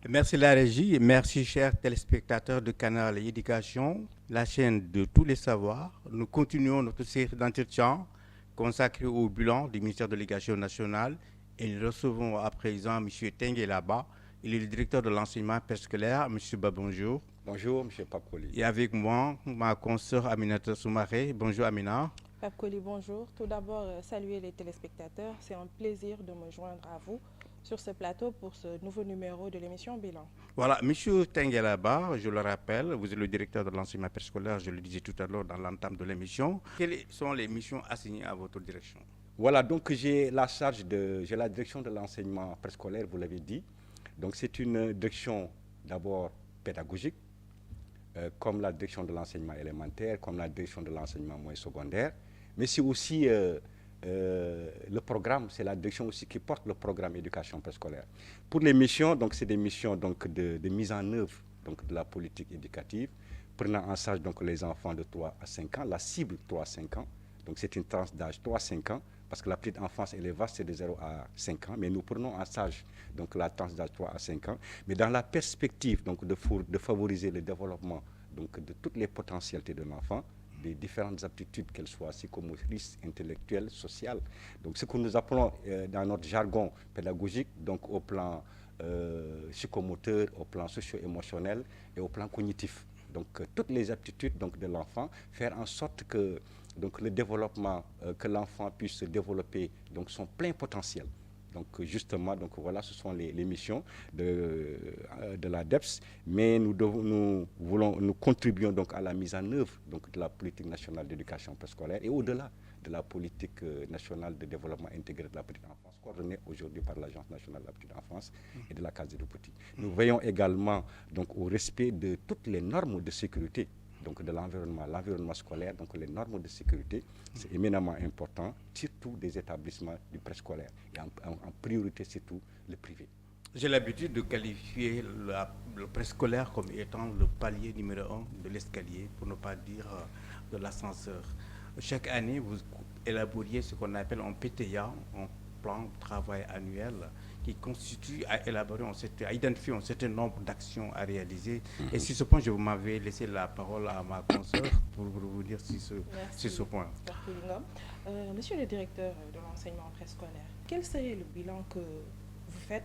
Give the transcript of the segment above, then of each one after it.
Merci la régie et merci chers téléspectateurs de Canal Éducation, la chaîne de tous les savoirs. Nous continuons notre série d'entretiens consacrée au bilan du ministère de l'Éducation nationale et nous recevons à présent M. Tengue Laba, il est le directeur de l'enseignement préscolaire. M. Ba, bonjour. Bonjour, M. Papkoli. Et avec moi, ma consoeur Aminata Soumaré. Bonjour Amina. Pape Koli, bonjour. Tout d'abord, saluer les téléspectateurs. C'est un plaisir de me joindre à vous sur ce plateau pour ce nouveau numéro de l'émission Bilan. Voilà, Monsieur Tengelaba, je le rappelle, vous êtes le directeur de l'enseignement préscolaire, je le disais tout à l'heure dans l'entame de l'émission. Quelles sont les missions assignées à votre direction? Voilà, donc j'ai la direction de l'enseignement préscolaire, vous l'avez dit. Donc c'est une direction d'abord pédagogique, comme la direction de l'enseignement élémentaire, comme la direction de l'enseignement moyen secondaire, mais c'est aussi le programme, c'est la direction aussi qui porte le programme éducation préscolaire. Pour les missions, donc c'est des missions donc de mise en œuvre donc de la politique éducative, prenant en charge donc les enfants de 3 à 5 ans, la cible 3 à 5 ans, donc c'est une tranche d'âge 3 à 5 ans, parce que la petite enfance elle est vaste, c'est de 0 à 5 ans, mais nous prenons en charge donc la tranche d'âge 3 à 5 ans, mais dans la perspective donc de favoriser le développement donc de toutes les potentialités de l'enfant, des différentes aptitudes, qu'elles soient psychomotrices, intellectuelles, sociales. Donc ce que nous appelons dans notre jargon pédagogique, donc au plan psychomoteur, au plan socio-émotionnel et au plan cognitif. Donc toutes les aptitudes donc, de l'enfant, faire en sorte que donc, le développement, que l'enfant puisse se développer donc, son plein potentiel. Donc justement, donc voilà, ce sont les missions de la DEPS, mais nous contribuons donc à la mise en œuvre donc, de la politique nationale d'éducation préscolaire et au-delà de la politique nationale de développement intégré de la petite enfance, coordonnée aujourd'hui par l'Agence nationale de la petite enfance et de la case des petits. Nous veillons également donc, au respect de toutes les normes de sécurité donc de l'environnement scolaire, donc les normes de sécurité, c'est éminemment important, surtout des établissements du préscolaire, et en priorité surtout le privé. J'ai l'habitude de qualifier le préscolaire comme étant le palier numéro 1 de l'escalier, pour ne pas dire de l'ascenseur. Chaque année, vous élaboriez ce qu'on appelle un PTA, un plan de travail annuel, qui constitue à élaborer, à identifier un certain nombre d'actions à réaliser. Et sur ce point, je m'avais laissé la parole à ma consoeur pour revenir sur ce point. Monsieur le directeur de l'enseignement préscolaire, quel serait le bilan que vous faites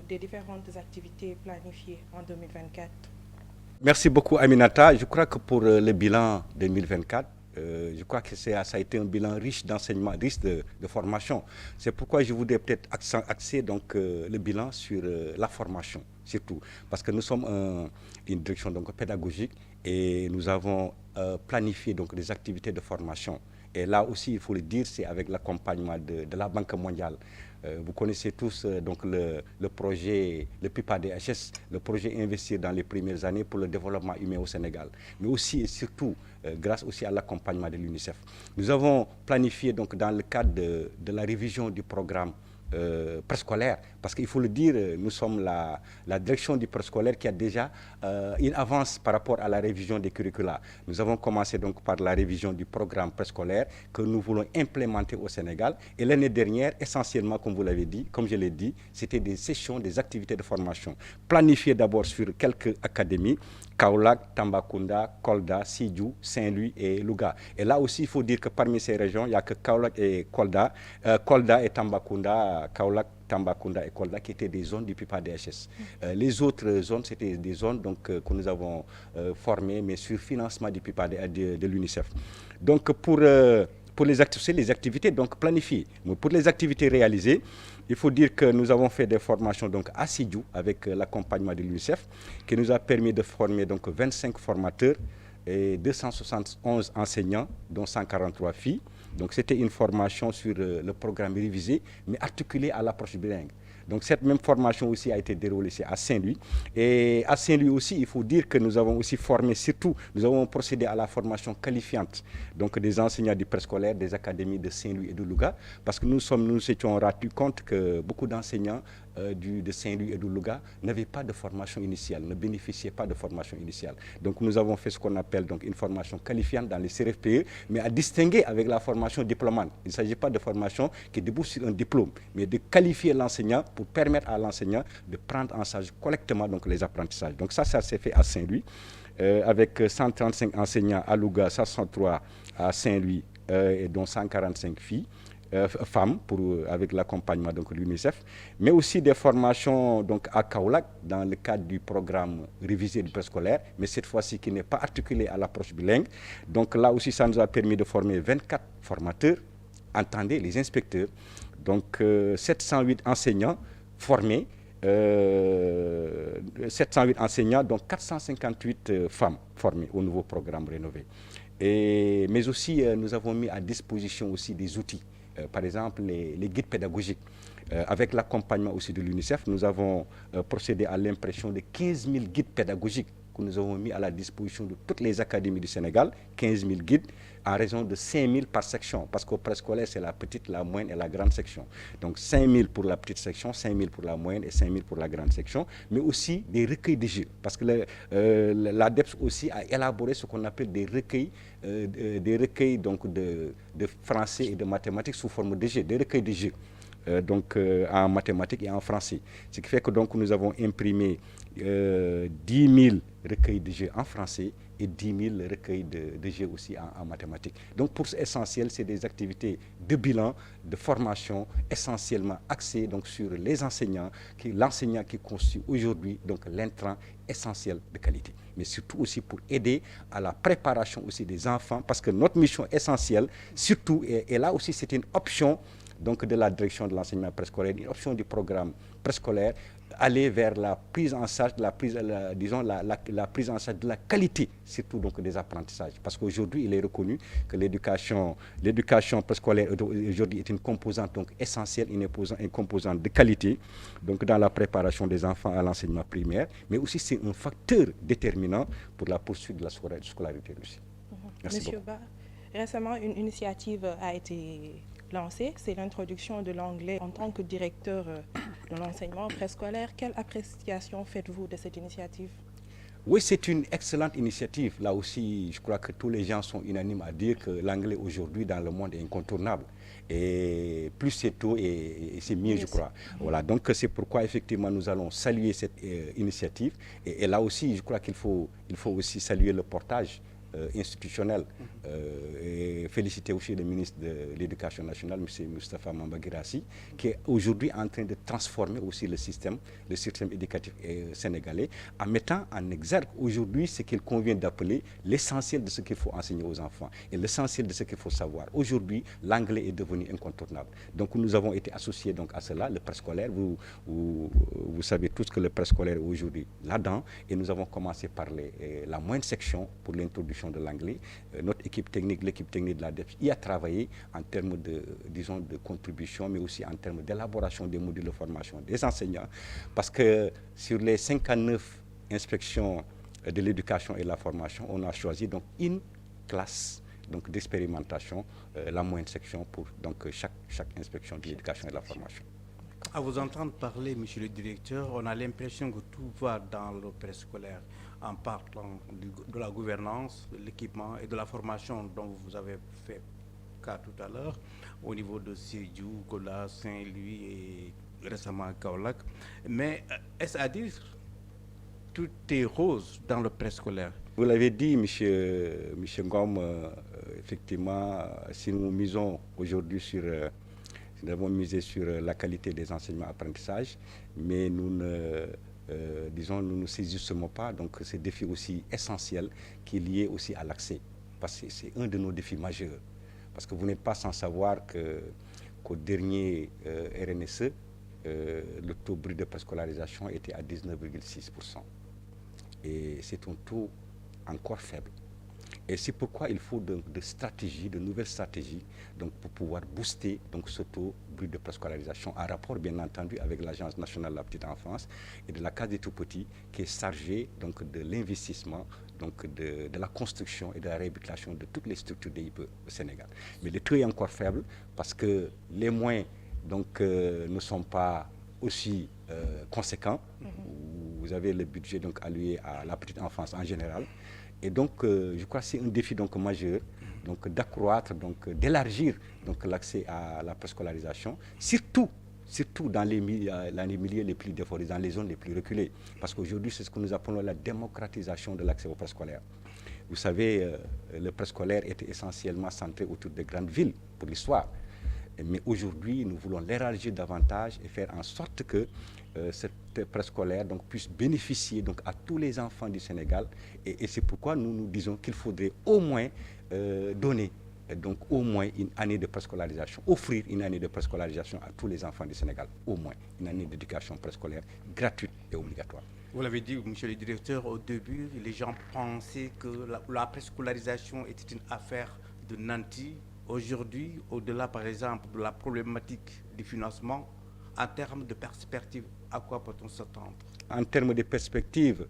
des différentes activités planifiées en 2024? Merci beaucoup Aminata. Je crois que pour le bilan 2024, je crois que ça a été un bilan riche d'enseignement, riche de formation. C'est pourquoi je voudrais peut-être axer donc, le bilan sur la formation, surtout. Parce que nous sommes une direction donc, pédagogique et nous avons planifié donc, des activités de formation. Et là aussi, il faut le dire, c'est avec l'accompagnement de la Banque mondiale. Vous connaissez tous donc le projet, le PIPA-DHS, le projet Investir dans les premières années pour le développement humain au Sénégal. Mais aussi et surtout, grâce aussi à l'accompagnement de l'UNICEF. Nous avons planifié donc dans le cadre de la révision du programme préscolaire, parce qu'il faut le dire, nous sommes la direction du préscolaire qui a déjà une avance par rapport à la révision des curricula. Nous avons commencé donc par la révision du programme préscolaire que nous voulons implémenter au Sénégal. Et l'année dernière, essentiellement, comme vous l'avez dit, comme je l'ai dit, c'était des sessions, des activités de formation planifiées d'abord sur quelques académies, Kaolack, Tambacounda, Kolda, Sédhiou, Saint-Louis et Louga. Et là aussi, il faut dire que parmi ces régions, il n'y a que Kaolack et Kolda, Kolda et Tambacounda, Kaolack, Tambacounda et Kolda qui étaient des zones du PIPA-DHS. Les autres zones, c'était des zones donc, que nous avons formées, mais sur financement du PIPA de l'UNICEF. Donc pour les activités donc, planifiées, mais pour les activités réalisées, il faut dire que nous avons fait des formations donc, à Sédhiou avec l'accompagnement de l'UNICEF qui nous a permis de former donc, 25 formateurs et 271 enseignants, dont 143 filles. Donc c'était une formation sur le programme révisé, mais articulée à l'approche bilingue. Donc cette même formation aussi a été déroulée à Saint-Louis. Et à Saint-Louis aussi, il faut dire que nous avons aussi formé, surtout, nous avons procédé à la formation qualifiante donc des enseignants du préscolaire, des académies de Saint-Louis et de Louga, parce que nous étions rendus compte que beaucoup d'enseignants de Saint-Louis et de Louga n'avaient pas de formation initiale, ne bénéficiaient pas de formation initiale. Donc nous avons fait ce qu'on appelle donc, une formation qualifiante dans les CRFPE, mais à distinguer avec la formation formation diplômante. Il ne s'agit pas de formation qui débouche sur un diplôme, mais de qualifier l'enseignant pour permettre à l'enseignant de prendre en charge correctement donc, les apprentissages. Donc ça s'est fait à Saint-Louis, avec 135 enseignants à Louga, 163 à Saint-Louis, et dont 145 filles. Femmes avec l'accompagnement de l'UNICEF, mais aussi des formations donc, à Kaolack dans le cadre du programme révisé du préscolaire, mais cette fois-ci qui n'est pas articulé à l'approche bilingue. Donc là aussi, ça nous a permis de former 24 formateurs, entendez, les inspecteurs, donc 708 enseignants formés, 708 enseignants, donc 458 femmes formées au nouveau programme rénové. Mais aussi, nous avons mis à disposition aussi des outils. Par exemple, les guides pédagogiques. Avec l'accompagnement aussi de l'UNICEF, nous avons procédé à l'impression de 15 000 guides pédagogiques que nous avons mis à la disposition de toutes les académies du Sénégal, 15 000 guides, en raison de 5 000 par section, parce qu'au préscolaire, c'est la petite, la moyenne et la grande section. Donc 5 000 pour la petite section, 5 000 pour la moyenne et 5 000 pour la grande section, mais aussi des recueils de jeux, parce que l'ADEPS aussi a élaboré ce qu'on appelle des recueils donc de français et de mathématiques sous forme de jeux, des recueils de jeux. En mathématiques et en français. Ce qui fait que donc, nous avons imprimé 10 000 recueils de jeux en français et 10 000 recueils de jeux aussi en mathématiques. Donc pour l'essentiel, c'est des activités de bilan, de formation, essentiellement axées donc, sur les enseignants, l'enseignant qui constitue aujourd'hui l'intrant essentiel de qualité. Mais surtout aussi pour aider à la préparation aussi des enfants, parce que notre mission essentielle, surtout, et là aussi c'est une option donc de la direction de l'enseignement préscolaire, une option du programme préscolaire, aller vers la prise en charge, la prise en charge de la qualité, surtout donc des apprentissages. Parce qu'aujourd'hui, il est reconnu que l'éducation préscolaire aujourd'hui est une composante donc essentielle, une composante de qualité, donc dans la préparation des enfants à l'enseignement primaire, mais aussi c'est un facteur déterminant pour la poursuite de la scolarité aussi. Merci Monsieur beaucoup. Ba, récemment, une initiative a été lancée, c'est l'introduction de l'anglais en tant que directeur de l'enseignement préscolaire. Quelle appréciation faites-vous de cette initiative? Oui, c'est une excellente initiative. Là aussi, je crois que tous les gens sont unanimes à dire que l'anglais aujourd'hui dans le monde est incontournable. Et plus c'est tôt et c'est mieux, je crois. Voilà, donc c'est pourquoi effectivement nous allons saluer cette initiative. Et là aussi, je crois qu'il faut aussi saluer le portage institutionnel et féliciter aussi le ministre de l'Éducation nationale, M. Moustapha Mamba Guirassy, qui est aujourd'hui en train de transformer aussi le système éducatif sénégalais, en mettant en exergue aujourd'hui ce qu'il convient d'appeler l'essentiel de ce qu'il faut enseigner aux enfants et l'essentiel de ce qu'il faut savoir. Aujourd'hui, l'anglais est devenu incontournable. Donc nous avons été associés donc à cela, le préscolaire. Vous savez tous que le préscolaire est aujourd'hui là-dedans, et nous avons commencé par la moindre section pour l'introduction de l'anglais. Notre équipe technique, l'équipe technique de la DEF, y a travaillé en termes de contribution, mais aussi en termes d'élaboration des modules de formation des enseignants, parce que sur les 59 inspections de l'éducation et de la formation, on a choisi donc une classe donc d'expérimentation, la moyenne section pour donc chaque inspection de l'éducation et de la formation. À vous entendre parler, monsieur le directeur, on a l'impression que tout va dans le préscolaire, en parlant de la gouvernance, de l'équipement et de la formation dont vous avez fait cas tout à l'heure, au niveau de Sédhiou, Gola, Saint-Louis et récemment Kaolack. Mais est-ce à dire tout est rose dans le préscolaire? Vous l'avez dit, monsieur Ngom, effectivement, si nous misons aujourd'hui nous avons misé sur la qualité des enseignements apprentissages, mais nous ne saisissons pas donc ces défis aussi essentiels qui est lié aussi à l'accès, parce que c'est un de nos défis majeurs. Parce que vous n'êtes pas sans savoir qu'au dernier RNSE, le taux brut de préscolarisation était à 19,6%. Et c'est un taux encore faible. Et c'est pourquoi il faut de nouvelles stratégies donc, pour pouvoir booster donc, ce taux brut de préscolarisation, en rapport bien entendu avec l'Agence nationale de la petite enfance et de la case des tout-petits, qui est chargée donc, de l'investissement, donc, de la construction et de la réhabilitation de toutes les structures DIPE au Sénégal. Mais le taux est encore faible parce que les moyens donc, ne sont pas aussi conséquents. Vous avez le budget donc, alloué à la petite enfance en général. Et donc, je crois que c'est un défi donc, majeur donc d'accroître, donc d'élargir donc l'accès à la préscolarisation, surtout dans les milieux les plus défavorisés, dans les zones les plus reculées. Parce qu'aujourd'hui, c'est ce que nous appelons la démocratisation de l'accès au préscolaire. Vous savez, le préscolaire était essentiellement centré autour des grandes villes pour l'histoire. Mais aujourd'hui, nous voulons l'élargir davantage et faire en sorte que cette préscolaire donc, puisse bénéficier donc, à tous les enfants du Sénégal. Et c'est pourquoi nous disons qu'il faudrait au moins donner donc, au moins une année de préscolarisation, offrir une année de préscolarisation à tous les enfants du Sénégal, au moins une année d'éducation préscolaire gratuite et obligatoire. Vous l'avez dit, monsieur le directeur, au début, les gens pensaient que la préscolarisation était une affaire de nantis. Aujourd'hui, au-delà, par exemple, de la problématique du financement, en termes de perspective, à quoi peut-on s'attendre? En termes de perspective,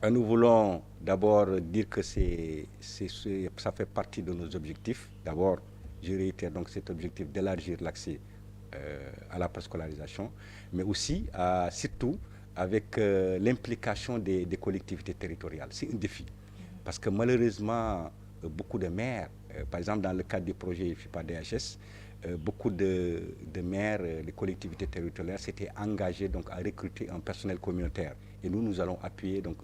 nous voulons d'abord dire que ça fait partie de nos objectifs. D'abord, je réitère donc cet objectif d'élargir l'accès à la préscolarisation, mais aussi, surtout, avec l'implication des collectivités territoriales. C'est un défi. Parce que malheureusement, beaucoup de maires, par exemple dans le cadre du projet FIPA-DHS, beaucoup de maires, des collectivités territoriales s'étaient engagés donc, à recruter un personnel communautaire. Et nous allons appuyer donc,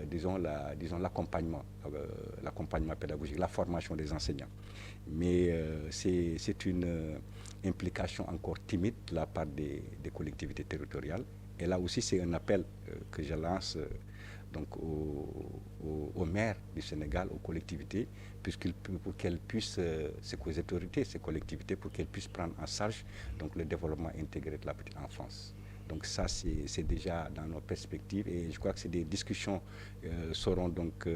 disons l'accompagnement pédagogique, la formation des enseignants. Mais c'est une implication encore timide de la part des collectivités territoriales. Et là aussi, c'est un appel que je lance donc aux maires du Sénégal, aux collectivités, pour qu'elles puissent, ces autorités, ces collectivités, pour qu'elles puissent prendre en charge donc, le développement intégré de la petite enfance. Donc ça, c'est déjà dans nos perspectives et je crois que des discussions seront donc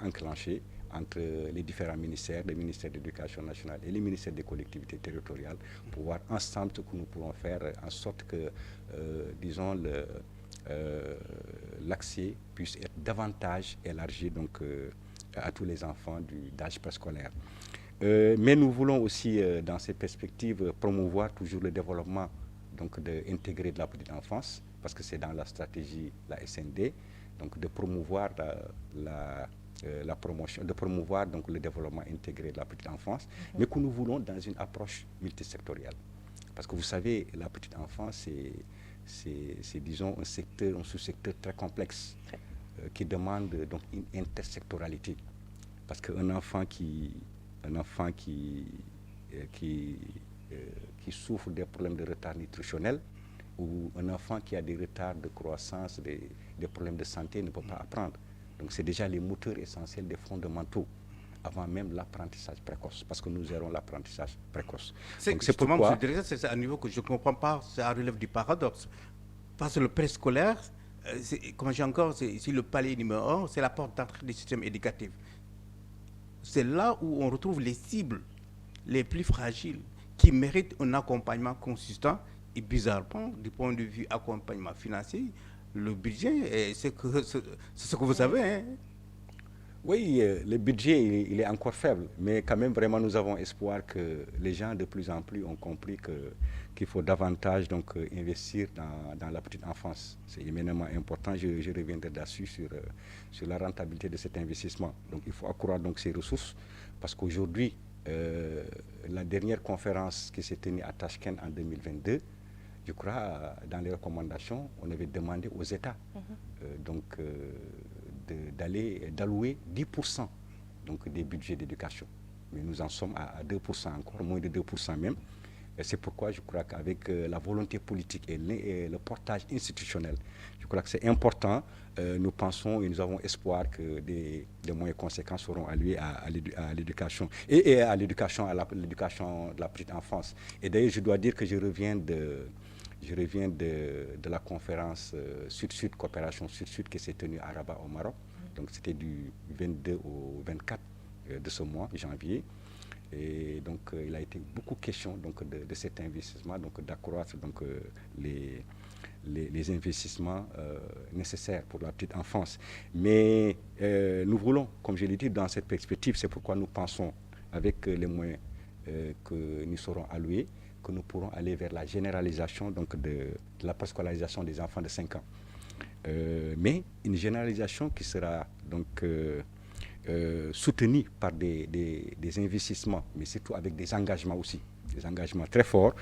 enclenchées entre les différents ministères, le ministère de l'Éducation nationale et les ministères des collectivités territoriales, pour voir ensemble ce que nous pourrons faire en sorte que, disons, l'accès puisse être davantage élargi donc, à tous les enfants d'âge préscolaire. Mais nous voulons aussi, dans ces perspectives, promouvoir toujours le développement donc, intégré de la petite enfance, parce que c'est dans la stratégie, la SND, donc de promouvoir la promotion, de promouvoir donc, le développement intégré de la petite enfance, mais que nous voulons dans une approche multisectorielle. Parce que vous savez, la petite enfance, c'est disons, un sous-secteur très complexe qui demande donc une intersectoralité. Parce qu'un enfant qui souffre des problèmes de retard nutritionnel ou un enfant qui a des retards de croissance, des problèmes de santé ne peut pas apprendre. Donc c'est déjà les moteurs essentiels des fondamentaux avant même l'apprentissage précoce, parce que nous aurons l'apprentissage précoce. C'est pourquoi c'est un niveau que je ne comprends pas, ça relève du paradoxe. Parce que le préscolaire, comme j'ai encore, c'est le palier numéro 1, c'est la porte d'entrée du système éducatif. C'est là où on retrouve les cibles les plus fragiles qui méritent un accompagnement consistant et bizarrement, du point de vue accompagnement financier, le budget, c'est ce que vous savez. Hein. Oui, le budget, il est encore faible, mais quand même, vraiment, nous avons espoir que les gens, de plus en plus, ont compris qu'il faut davantage donc, investir dans la petite enfance. C'est éminemment important. Je reviendrai là-dessus sur la rentabilité de cet investissement. Donc, il faut accroître donc, ces ressources, parce qu'aujourd'hui, la dernière conférence qui s'est tenue à Tashkent en 2022, je crois, dans les recommandations, on avait demandé aux États d'allouer 10% donc, des budgets d'éducation. Mais nous en sommes à 2%, encore moins de 2% même. Et c'est pourquoi je crois qu'avec la volonté politique et le portage institutionnel, je crois que c'est important. Nous pensons et nous avons espoir que des moyens conséquents seront alloués à l'éducation et à l'éducation de la petite enfance. Et d'ailleurs, je dois dire que je reviens de la conférence Sud-Sud, coopération Sud-Sud qui s'est tenue à Rabat au Maroc. Donc c'était du 22 au 24 de ce mois, janvier. Et donc il a été beaucoup question donc, de cet investissement, donc d'accroître donc, les investissements nécessaires pour la petite enfance. Mais nous voulons, comme je l'ai dit, dans cette perspective, c'est pourquoi nous pensons, avec les moyens que nous serons alloués, que nous pourrons aller vers la généralisation donc, de la préscolarisation des enfants de 5 ans. Mais une généralisation qui sera donc soutenus par des investissements, mais surtout avec des engagements aussi, des engagements très forts,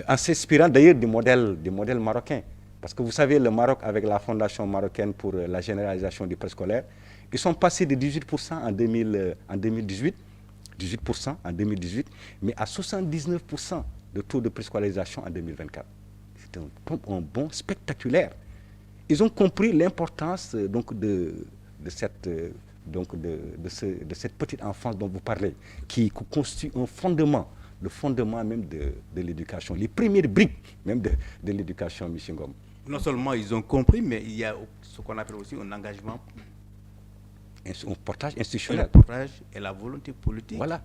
en s'inspirant d'ailleurs du modèle marocain. Parce que vous savez, le Maroc, avec la Fondation marocaine pour la généralisation du préscolaire, ils sont passés de 18% en 2018, 18% en 2018, mais à 79% de taux de préscolarisation en 2024. C'est un bond spectaculaire. Ils ont compris l'importance donc de cette petite enfance dont vous parlez, qui constitue un fondement, le fondement même de l'éducation, les premières briques même de l'éducation, M. Ngom. Non seulement ils ont compris, mais il y a ce qu'on appelle aussi un engagement. Un portage institutionnel. Le portage et la volonté politique. Voilà.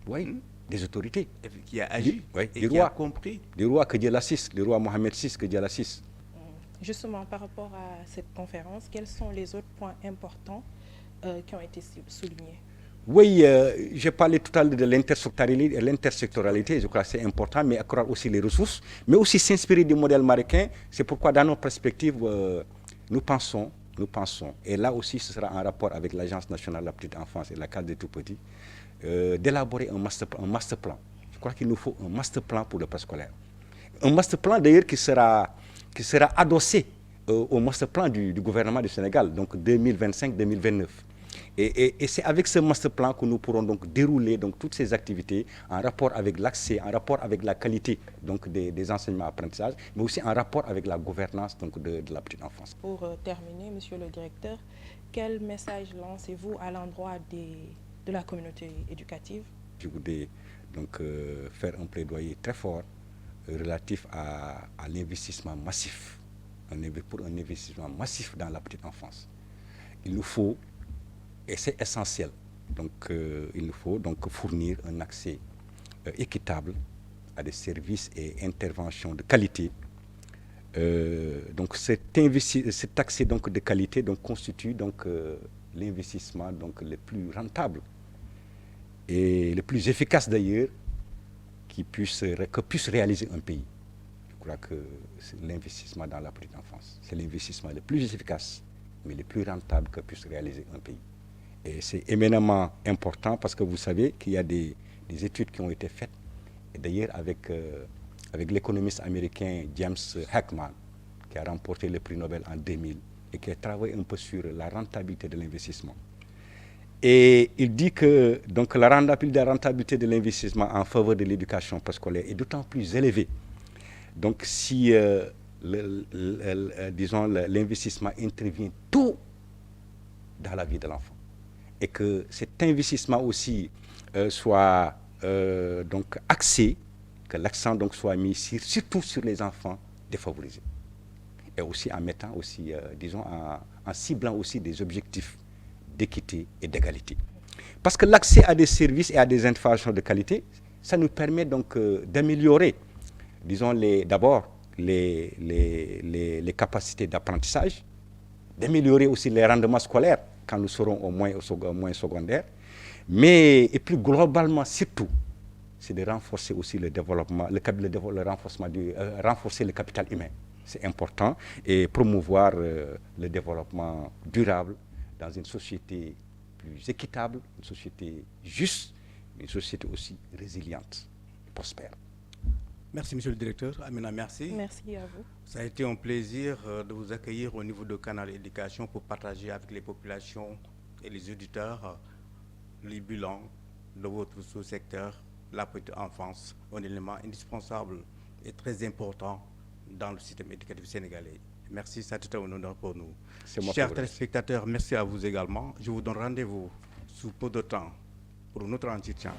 Oui, des autorités. Qui a agi et qui a compris. Le roi que Dieu l'assiste, le roi Mohamed VI que Dieu l'assiste. Justement, par rapport à cette conférence, quels sont les autres points importants qui ont été soulignés? Oui, j'ai parlé tout à l'heure de l'intersectorialité, je crois que c'est important, mais accroître aussi les ressources, mais aussi s'inspirer du modèle marocain. C'est pourquoi dans nos perspectives, nous pensons, et là aussi ce sera en rapport avec l'Agence nationale de la petite enfance et la case des tout-petits, d'élaborer un master plan. Je crois qu'il nous faut un master plan pour le préscolaire. Un master plan d'ailleurs qui sera adossé au master plan du gouvernement du Sénégal, donc 2025-2029. Et c'est avec ce master plan que nous pourrons donc dérouler donc toutes ces activités en rapport avec l'accès, en rapport avec la qualité donc des enseignements apprentissages, mais aussi en rapport avec la gouvernance donc de la petite enfance. Pour terminer, Monsieur le Directeur, quel message lancez-vous à l'endroit de la communauté éducative? Je voudrais donc faire un plaidoyer très fort relatif à l'investissement massif, pour un investissement massif dans la petite enfance. Il nous faut, et c'est essentiel, donc il nous faut donc fournir un accès équitable à des services et interventions de qualité. Donc cet accès donc de qualité donc constitue donc l'investissement donc le plus rentable et le plus efficace d'ailleurs que puisse réaliser un pays. Je crois que c'est l'investissement dans la petite enfance. C'est l'investissement le plus efficace, mais le plus rentable que puisse réaliser un pays. Et c'est éminemment important parce que vous savez qu'il y a des études qui ont été faites, et d'ailleurs avec l'économiste américain James Heckman, qui a remporté le prix Nobel en 2000 et qui a travaillé un peu sur la rentabilité de l'investissement. Et il dit que donc, la rentabilité de l'investissement en faveur de l'éducation préscolaire est d'autant plus élevée. Donc si, disons, l'investissement intervient tôt dans la vie de l'enfant et que cet investissement aussi soit donc axé, que l'accent donc soit mis surtout sur les enfants défavorisés et aussi en mettant aussi, disons, en ciblant aussi des objectifs d'équité et d'égalité. Parce que l'accès à des services et à des informations de qualité, ça nous permet donc d'améliorer, disons, d'abord les capacités d'apprentissage, d'améliorer aussi les rendements scolaires quand nous serons au moins secondaire, mais et plus globalement surtout, c'est de renforcer aussi le développement, renforcer le capital humain. C'est important et promouvoir le développement durable dans une société plus équitable, une société juste, une société aussi résiliente et prospère. Merci, Monsieur le Directeur. Amina, merci. Merci à vous. Ça a été un plaisir de vous accueillir au niveau de Canal Éducation pour partager avec les populations et les auditeurs les bilans de votre sous-secteur, la petite enfance, un élément indispensable et très important dans le système éducatif sénégalais. Merci, ça a été un honneur pour nous. Chers téléspectateurs, merci à vous également. Je vous donne rendez-vous sous peu de temps pour notre entretien.